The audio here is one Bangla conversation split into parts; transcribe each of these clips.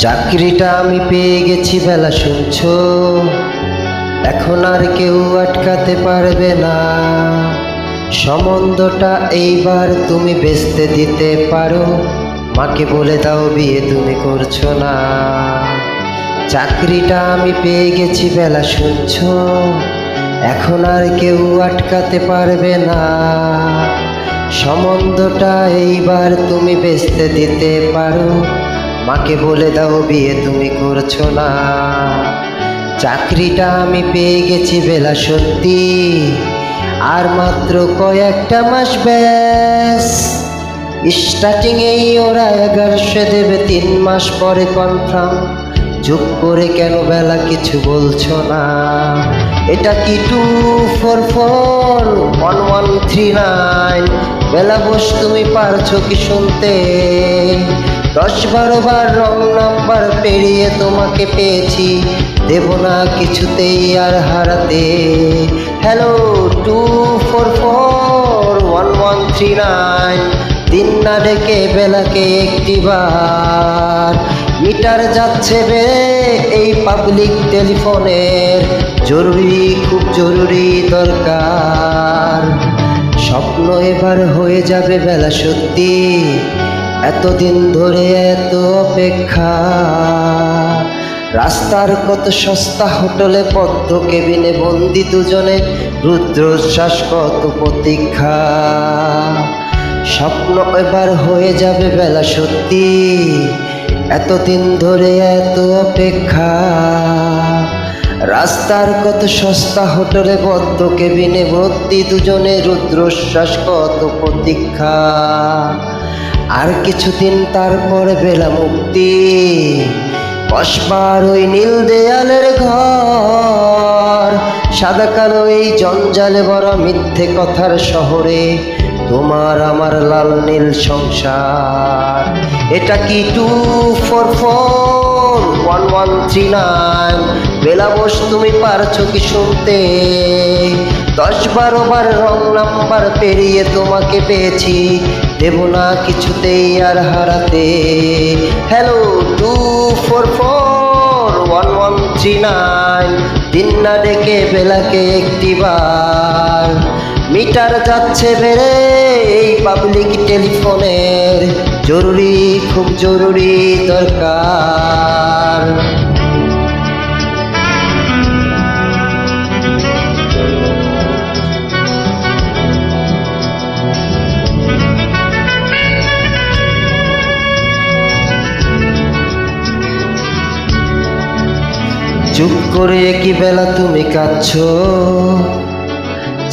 চাকরিটা আমি পেয়ে গেছি বেলা শুনছো, এখন আর কেউ আটকাতে পারবে না। সম্বন্ধটা এইবার তুমি বেচতে দিতে পারো, মাকে বলে দাও বিয়ে তুমি করছো না। চাকরিটা আমি পেয়ে গেছি বেলা শুনছো, এখন আর কেউ আটকাতে পারবে না। সম্বন্ধটা এইবার তুমি বেচতে দিতে পারো, মাকে বলে দাও বিয়ে তুমি করছো না। চাকরিটা আমি পেয়ে গেছি বেলা সত্যি, আর মাত্র কয়েকটা মাস ব্যাস। স্টার্টিং এই ওরা 1100 দেবে, 3 মাস পরে কনফার্ম। চুপ করে কেন বেলা কিছু বলছো না? এটা কি 2441139? বেলা বস তুমি পারছো কি শুনতে? 10-12 বার রং নাম্বার পেরিয়ে তোমাকে পেয়েছি, দেব না কিছুতেই আর হারাতে। হ্যালো 2441139, দিন না ডেকে বেলাকে একটিবার। মিটার যাচ্ছে বে এই পাবলিক টেলিফোনের, জরুরি খুব জরুরি দরকার। স্বপ্ন এবার হয়ে যাবে বেলা সত্যি, এতদিন ধরে এত অপেক্ষা। রাস্তার কত সস্তা হোটেলে বদ্ধ কেবিনে বন্দি দুজনে, রুদ্রশ্বাস কত প্রতীক্ষা। স্বপ্ন এবার হয়ে যাবে বেলা সত্যি, এতদিন ধরে এত অপেক্ষা। রাস্তার কত সস্তা হোটেলে বদ্ধ কেবিনে বন্দি দুজনে, রুদ্রশ্বাস কত প্রতীক্ষা। আর কিছুদিন তারপরে বেলা মুক্তি, বসবার ওই নীল দেয়ালের ঘর। সাদা কালো এই জঞ্জালে ভরা মিথ্যে কথার শহরে, তোমার আমার লাল নীল সংসার। এটা কি 2441139? বেলা বস তুমি পারছো কি শুনতে? 10-12 বার রং নাম্বার পেরিয়ে তোমাকে পেয়েছি, দেব না কিছুতেই আর হারাতে। হ্যালো 2441139, দিন না ডেকে বেলাকে একটিবার। মিটার যাচ্ছে বেড়ে এই পাবলিক টেলিফোনের, জরুরি খুব জরুরি দরকার। চুপ করে কি বেলা তুমি কাঁদছো?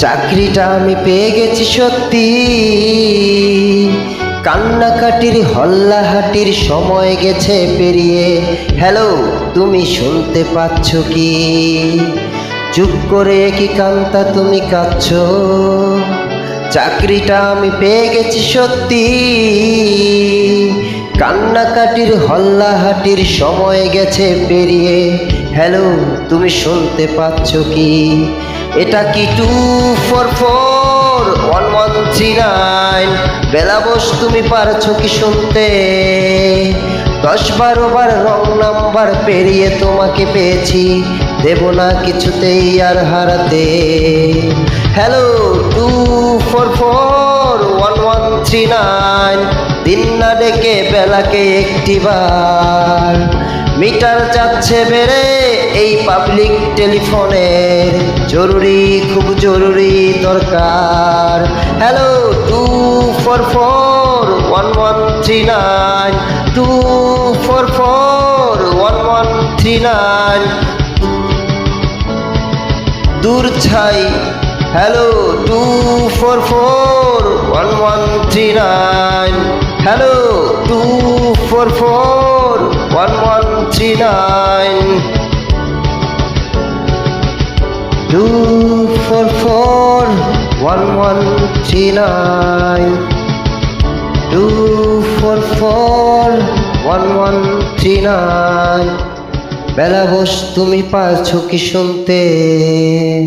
চাকরিটা আমি পেয়ে গেছি সত্যি, কান্নাকাটির হল্লাহাটির সময় গেছে পেরিয়ে। হ্যালো তুমি শুনতে পাচ্ছ কি? চুপ করে কি কান্তা তুমি কাঁদছো? চাকরিটা আমি পেয়ে গেছি সত্যি, কান্নাকাটির হল্লাহাটির সময় গেছে পেরিয়ে। হ্যালো তুমি শুনতে পাচ্ছ কি? এটা কি 2441139? বেলা বস তুমি পারছো কি শুনতে? 10-12 বার রং নাম্বার পেরিয়ে তোমাকে পেয়েছি, দেব না কিছুতেই আর হারাতে। হ্যালো 2441139, দিন না ডেকে বেলাকে একটিবার। মিটার যাচ্ছে বেড়ে এই পাবলিক টেলিফোনের, জরুরি খুব জরুরি দরকার। হ্যালো 2441139, 2441139, দূর ছাই। Hello 2441139, hello 2441139, 2441139, 2441139। বেলা বস তুমি পারছো কি শুনতে?